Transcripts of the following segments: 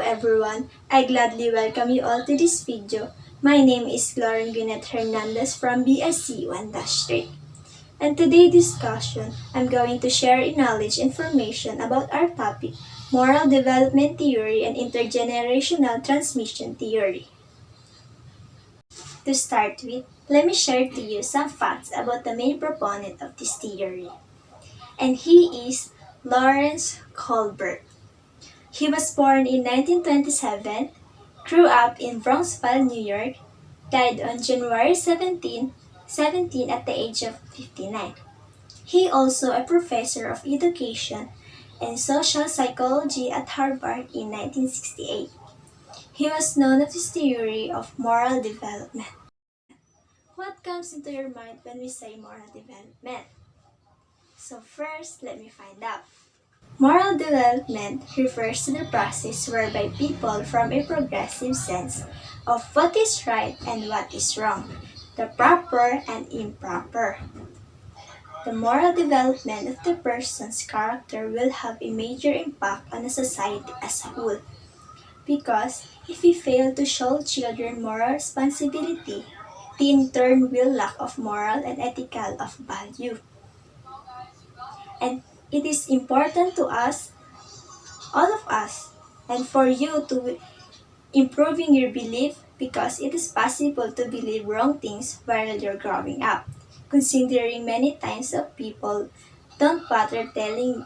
everyone, I gladly welcome you all to this video. My name is Loren Gwyneth Hernandez from BSc 1-3. And today's discussion, I'm going to share knowledge information about our topic, Moral Development Theory and Intergenerational Transmission Theory. To start with, let me share to you some facts about the main proponent of this theory. And he is Loren Gwyneth. He was born in 1927, grew up in Bronxville, New York, died on January 17 at the age of 59. He also a professor of education and social psychology at Harvard in 1968. He was known of his theory of moral development. What comes into your mind when we say moral development? So first, let me find out. Moral development refers to the process whereby people form a progressive sense of what is right and what is wrong, the proper and improper. The moral development of the person's character will have a major impact on the society as a whole, because if we fail to show children moral responsibility, they in turn will lack of moral and ethical of value. And it is important to us, all of us, and for you to improving your belief, because it is possible to believe wrong things while you're growing up, considering many times of people don't bother telling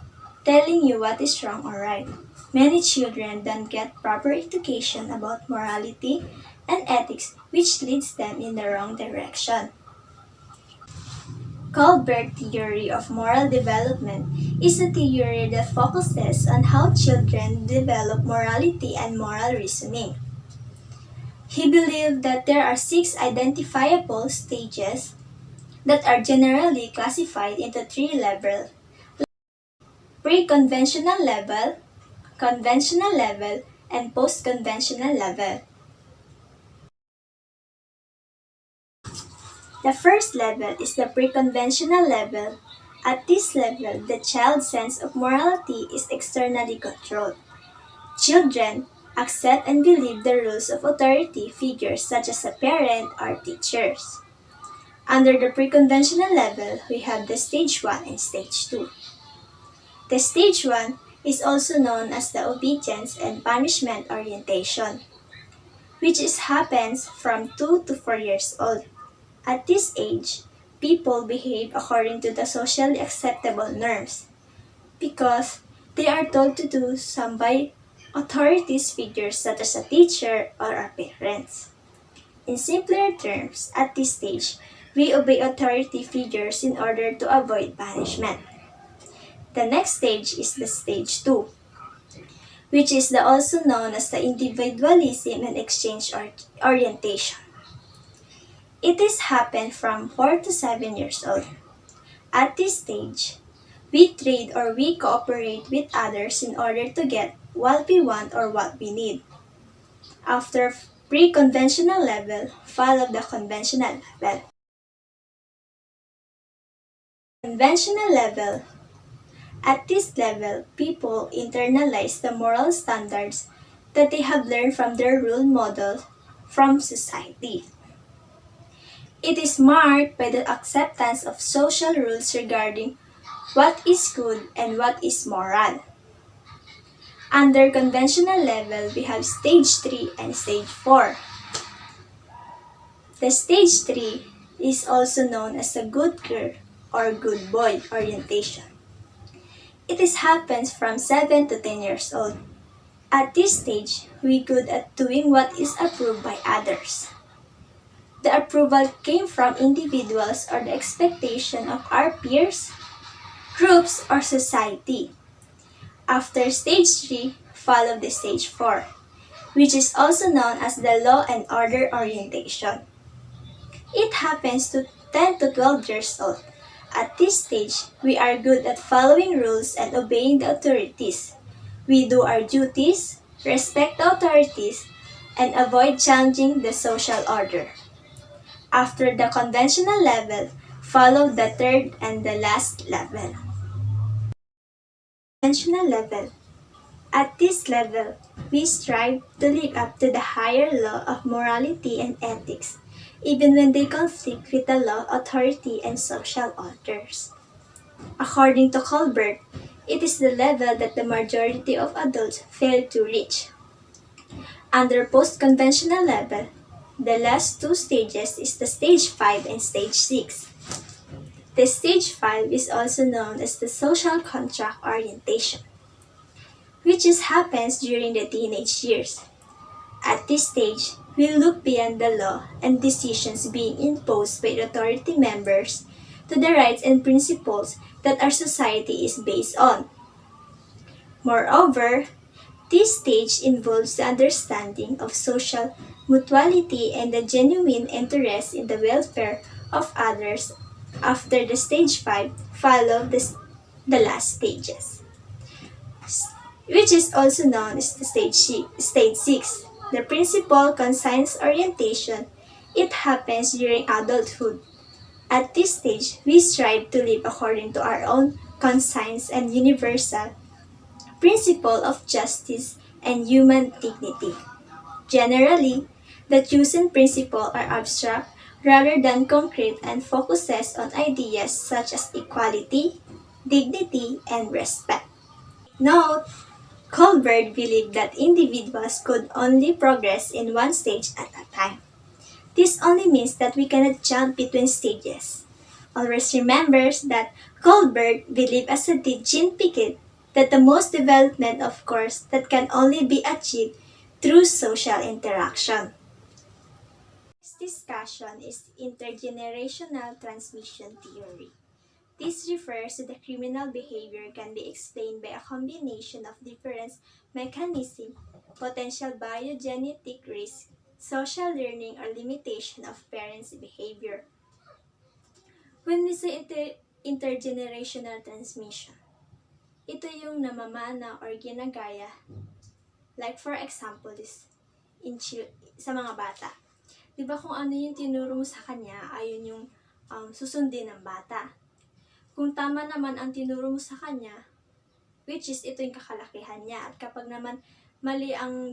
you what is wrong or right. Many children don't get proper education about morality and ethics, which leads them in the wrong direction. Colbert's theory of moral development is a theory that focuses on how children develop morality and moral reasoning. He believed that there are 6 identifiable stages that are generally classified into 3 levels: pre-conventional level, conventional level, and post-conventional level. The first level is the pre-conventional level. At this level, the child's sense of morality is externally controlled. Children accept and believe the rules of authority figures such as a parent or teachers. Under the pre-conventional level, we have the stage 1 and stage 2. The stage 1 is also known as the obedience and punishment orientation, which happens from 2 to 4 years old. At this age, people behave according to the socially acceptable norms because they are told to do some by authorities figures such as a teacher or our parents. In simpler terms, at this stage, we obey authority figures in order to avoid punishment. The next stage is the stage 2, which is also known as the individualism and exchange orientation. It is happened from 4 to 7 years old. At this stage, we trade or we cooperate with others in order to get what we want or what we need. After pre-conventional level, follow the conventional level. Conventional level. At this level, people internalize the moral standards that they have learned from their role models from society. It is marked by the acceptance of social rules regarding what is good and what is moral. Under conventional level, we have stage 3 and stage 4. The stage 3 is also known as the good girl or good boy orientation. It happens from 7 to 10 years old. At this stage, we good at doing what is approved by others. The approval came from individuals or the expectation of our peers, groups, or society. After stage 3, follow the stage 4, which is also known as the law and order orientation. It happens to 10 to 12 years old. At this stage, we are good at following rules and obeying the authorities. We do our duties, respect the authorities, and avoid challenging the social order. After the conventional level, follow the third and the last level. Conventional level. At this level, we strive to live up to the higher law of morality and ethics, even when they conflict with the law, authority, and social orders. According to Colbert, it is the level that the majority of adults fail to reach. Under post-conventional level, the last two stages is the stage 5 and stage 6. The stage 5 is also known as the social contract orientation, which happens during the teenage years. At this stage, we look beyond the law and decisions being imposed by authority members to the rights and principles that our society is based on. Moreover, this stage involves the understanding of social mutuality and the genuine interest in the welfare of others. After the stage 5, follow the last stages, which is also known as the stage 6. The principal conscience orientation, it happens during adulthood. At this stage, we strive to live according to our own conscience and universal principle of justice and human dignity. Generally, the chosen principles are abstract rather than concrete and focuses on ideas such as equality, dignity, and respect. Note, Colbert believed that individuals could only progress in one stage at a time. This only means that we cannot jump between stages. Always remember that Colbert believed, as did Jean Piaget, that the most development, of course, that can only be achieved through social interaction. This discussion is intergenerational transmission theory. This refers to the criminal behavior can be explained by a combination of different mechanisms, potential biogenetic risk, social learning, or limitation of parents' behavior. When we say intergenerational transmission, ito yung namamana or ginagaya. Like for example, sa mga bata. Diba kung ano yung tinuro mo sa kanya, ayun yung susundin ng bata. Kung tama naman ang tinuro mo sa kanya, which is ito yung kakalakihan niya. At kapag naman mali ang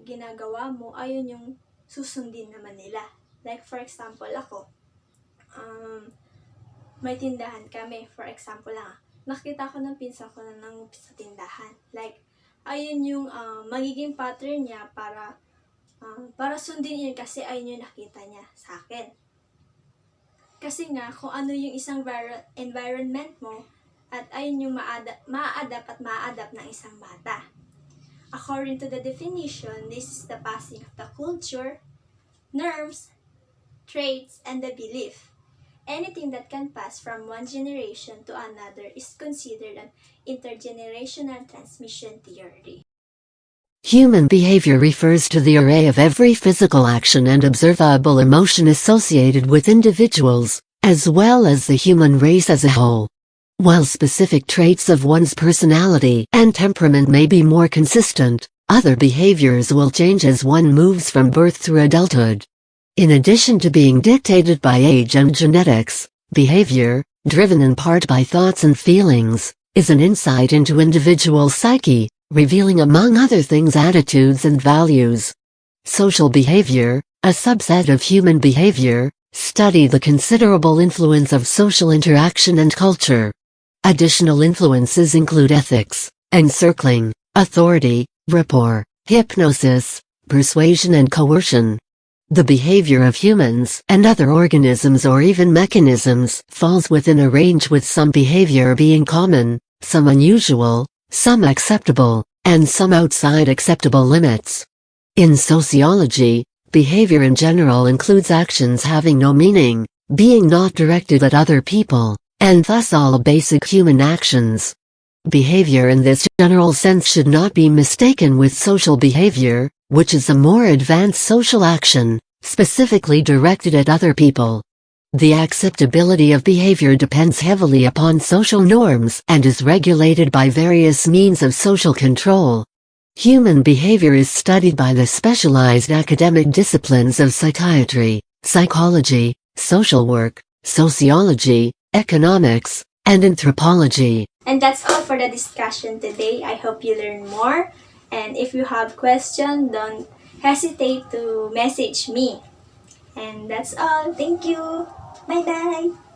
ginagawa mo, ayun yung susundin naman nila. Like for example, ako, may tindahan kami. For example lang, nakita ko ng pinsan ko na nangupis sa tindahan. Like, ayun yung magiging pattern niya para sundin yun kasi ayun yung nakita niya sa akin. Kasi nga, kung ano yung isang environment mo, at ayun yung ma-adapt ng isang bata. According to the definition, this is the passing of the culture, norms, traits, and the belief. Anything that can pass from one generation to another is considered an intergenerational transmission theory. Human behavior refers to the array of every physical action and observable emotion associated with individuals, as well as the human race as a whole. While specific traits of one's personality and temperament may be more consistent, other behaviors will change as one moves from birth through adulthood. In addition to being dictated by age and genetics, behavior, driven in part by thoughts and feelings, is an insight into individual psyche, revealing among other things attitudes and values. Social behavior, a subset of human behavior, study the considerable influence of social interaction and culture. Additional influences include ethics, encircling, authority, rapport, hypnosis, persuasion and coercion. The behavior of humans and other organisms or even mechanisms falls within a range, with some behavior being common, some unusual, some acceptable, and some outside acceptable limits. In sociology, behavior in general includes actions having no meaning, being not directed at other people, and thus all basic human actions. Behavior in this general sense should not be mistaken with social behavior, which is a more advanced social action, specifically directed at other people. The acceptability of behavior depends heavily upon social norms and is regulated by various means of social control. Human behavior is studied by the specialized academic disciplines of psychiatry, psychology, social work, sociology, economics, and anthropology. And that's all for the discussion today. I hope you learn more. And if you have questions, don't hesitate to message me. And that's all. Thank you. Bye-bye.